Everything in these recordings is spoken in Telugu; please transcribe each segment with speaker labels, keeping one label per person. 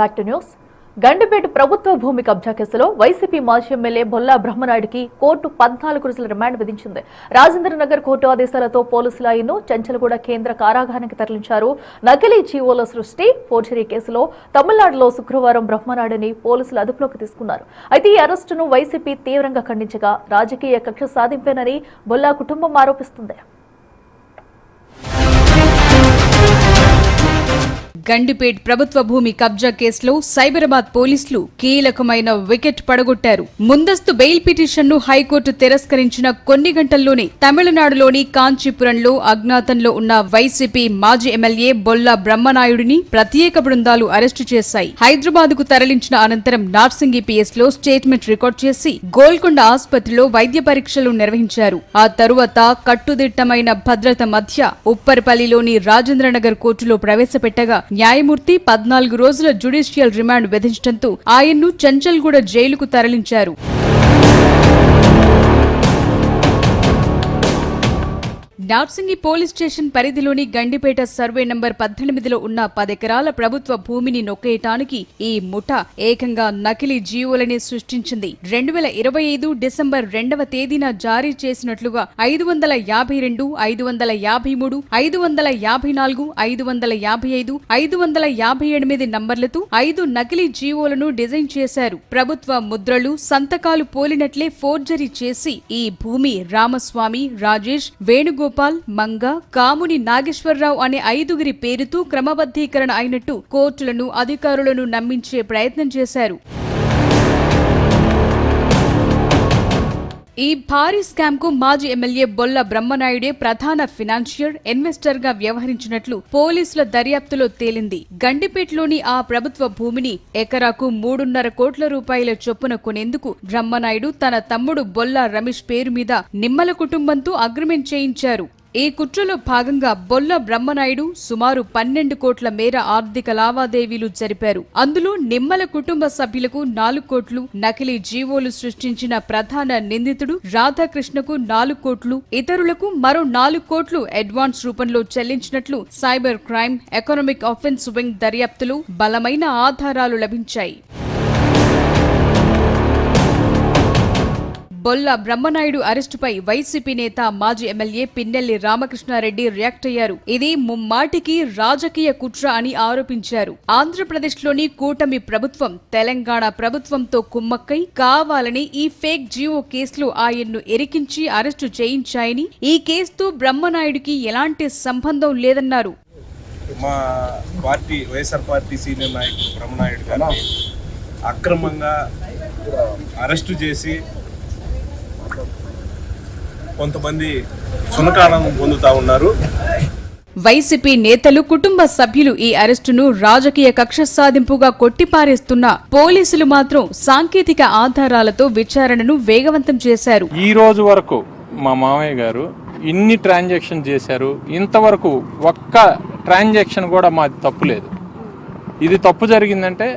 Speaker 1: Back to news. గండిపేట ప్రభుత్వ భూమి కబ్జా కేసులో వైసీపీ మాజీ ఎమ్మెల్యే బొల్లా బ్రహ్మనాయుడికి కోర్టు 14 రోజుల రిమాండ్ విధించింది. రాజేంద్రనగర్ కోర్టు ఆదేశాలతో పోలీసులు ఆయన్ను చెంచల్గూడ కేంద్ర కారాగారానికి తరలించారు. నకిలీ జీవోల సృష్టి, ఫోర్జరీ కేసులో తమిళనాడులో శుక్రవారం బ్రహ్మనాయుడిని పోలీసులు అదుపులోకి తీసుకున్నారు. అయితే ఈ అరెస్టును వైసీపీ తీవ్రంగా ఖండించగా రాజకీయ కక్ష సాధింపేనని బొల్లా కుటుంబం ఆరోపిస్తుంది.
Speaker 2: గండిపేట్ ప్రభుత్వ భూమి కబ్జా కేసులో సైబరాబాద్ పోలీసులు కీలకమైన వికెట్ పడగొట్టారు. ముందస్తు బెయిల్ పిటిషన్ను హైకోర్టు తిరస్కరించిన కొన్ని గంటల్లోనే తమిళనాడులోని కాంచీపురంలో అజ్ఞాతంలో ఉన్న వైసీపీ మాజీ ఎమ్మెల్యే బొల్లా బ్రహ్మనాయుడిని ప్రత్యేక బృందాలు అరెస్టు చేశాయి. హైదరాబాద్ కు తరలించిన అనంతరం నార్సింగి పిఎస్ లో స్టేట్మెంట్ రికార్డ్ చేసి గోల్కొండ ఆసుపత్రిలో వైద్య పరీక్షలు నిర్వహించారు. ఆ తరువాత కట్టుదిట్టమైన భద్రత మధ్య ఉప్పరిపల్లిలోని రాజేంద్రనగర్ కోర్టులో ప్రవేశపెట్టగా న్యాయమూర్తి 14 రోజుల జ్యుడిషియల్ రిమాండ్ విధించడంతో ఆయన్ను చెంచల్గూడ జైలుకు తరలించారు. నార్సింగి పోలీస్ స్టేషన్ పరిధిలోని గండిపేట సర్వే నంబర్ 18లో ఉన్న 10 ఎకరాల ప్రభుత్వ భూమిని నొక్కేయటానికి ఈ ముఠా ఏకంగా నకిలీ జీవోలని సృష్టించింది. 2025 డిసెంబర్ 2వ తేదీన జారీ చేసినట్లుగా 552, 553, 554, 555, 558 నంబర్లతో 5 నకిలీ జీవోలను డిజైన్ చేశారు. ప్రభుత్వ ముద్రలు, సంతకాలు పోలినట్లే ఫోర్జరీ చేసి ఈ భూమి రామస్వామి, రాజేష్, వేణుగోపాల్, మంగ, కాముని నాగేశ్వరరావు అనే 5గురి పేరుతో క్రమబద్ధీకరణ అయినట్టు కోర్టులను, అధికారులను నమ్మించే ప్రయత్నం చేశారు. ఈ భారీ స్కామ్ కు మాజీ ఎమ్మెల్యే బొల్లా బ్రహ్మనాయుడే ప్రధాన ఫినాన్షియర్, ఇన్వెస్టర్ గా వ్యవహరించినట్లు పోలీసుల దర్యాప్తులో తేలింది. గండిపేటలోని ఆ ప్రభుత్వ భూమిని ఎకరాకు 3.5 కోట్ల రూపాయల చొప్పున కొనేందుకు బ్రహ్మనాయుడు తన తమ్ముడు బొల్లా రమేష్ పేరు మీద నిమ్మల కుటుంబంతో అగ్రిమెంట్ చేయించారు. ఈ కుట్రలో భాగంగా బొల్లా బ్రహ్మనాయుడు సుమారు 12 కోట్ల మేర ఆర్థిక లావాదేవీలు జరిపారు. అందులో నిమ్మల కుటుంబ సభ్యులకు 4 కోట్లు, నకిలీ జీవోలు సృష్టించిన ప్రధాన నిందితుడు రాధాకృష్ణకు 4 కోట్లు, ఇతరులకు మరో 4 కోట్లు అడ్వాన్స్ రూపంలో చెల్లించినట్లు cyber crime, economic offence wing దర్యాప్తులో బలమైన ఆధారాలు లభించాయి. బొల్లా బ్రహ్మనాయుడు అరెస్టుపై వైసీపీ నేత, మాజీ ఎమ్మెల్యే పిన్నెల్లి రామకృష్ణారెడ్డి రియాక్ట్ అయ్యారు. ఇది ముమ్మాటికి రాజకీయ కుట్ర అని ఆరోపించారు. ఆంధ్రప్రదేశ్లోని కూటమి ప్రభుత్వం తెలంగాణ ప్రభుత్వంతో కుమ్మక్కై కావాలని ఈ ఫేక్ జీవో కేసులో ఆయన్ను ఇరికించి అరెస్టు చేయించాయని, ఈ కేసుతో బ్రహ్మనాయుడికి ఎలాంటి సంబంధం లేదన్నారు.
Speaker 3: మా పార్టీ వైఎస్ఆర్ పార్టీ సీనియర్ నాయకుడు బ్రహ్మనాయుడు గారిని అక్రమంగా అరెస్టు చేసి కొంతమంది సునకానందం పొందుతా ఉన్నారు.
Speaker 2: వైసీపీ నేతలు, కుటుంబ సభ్యులు ఈ అరెస్టును రాజకీయ కక్ష సాధింపుగా కొట్టిపారేస్తున్న పోలీసులు మాత్రం సాంకేతిక ఆధారాలతో విచారణను వేగవంతం చేశారు.
Speaker 4: ఈ రోజు వరకు మా మామయ్య గారు ఇన్ని ట్రాన్సాక్షన్ చేశారు. ఇంతవరకు ఒక్క ట్రాన్సాక్షన్ కూడా మాది తప్పు లేదు. ఇది తప్పు జరిగిందంటే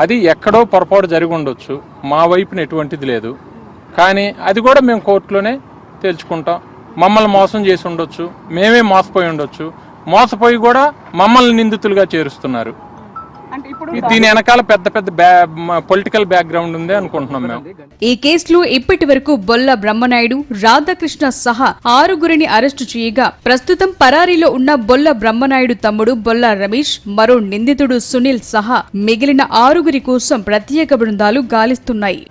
Speaker 4: అది ఎక్కడో పొరపాటు జరిగి ఉండొచ్చు, మా వైపున ఎటువంటిది లేదు. కానీ అది కూడా మేము కోర్టులోనే తెలుసుకుంటాం. మమ్మల్ని మోసం చేసి ఉండొచ్చు, మేమే మోసపోయి ఉండొచ్చు. మోసపోయి కూడా మమ్మల్ని నిందితులుగా చేరుస్తున్నారు. దీని వెనకాల పెద్ద పెద్ద పొలిటికల్ బ్యాక్గ్రౌండ్ ఉంది అనుకుంటున్నాం మేము.
Speaker 2: ఈ కేసులో ఇప్పటి వరకు బొల్లా బ్రహ్మనాయుడు, రాధాకృష్ణ సహా 6గురిని అరెస్టు చేయగా ప్రస్తుతం పరారీలో ఉన్న బొల్లా బ్రహ్మనాయుడు తమ్ముడు బొల్లా రమేష్, మరో నిందితుడు సునీల్ సహా మిగిలిన 6గురి కోసం ప్రత్యేక బృందాలు గాలిస్తున్నాయి.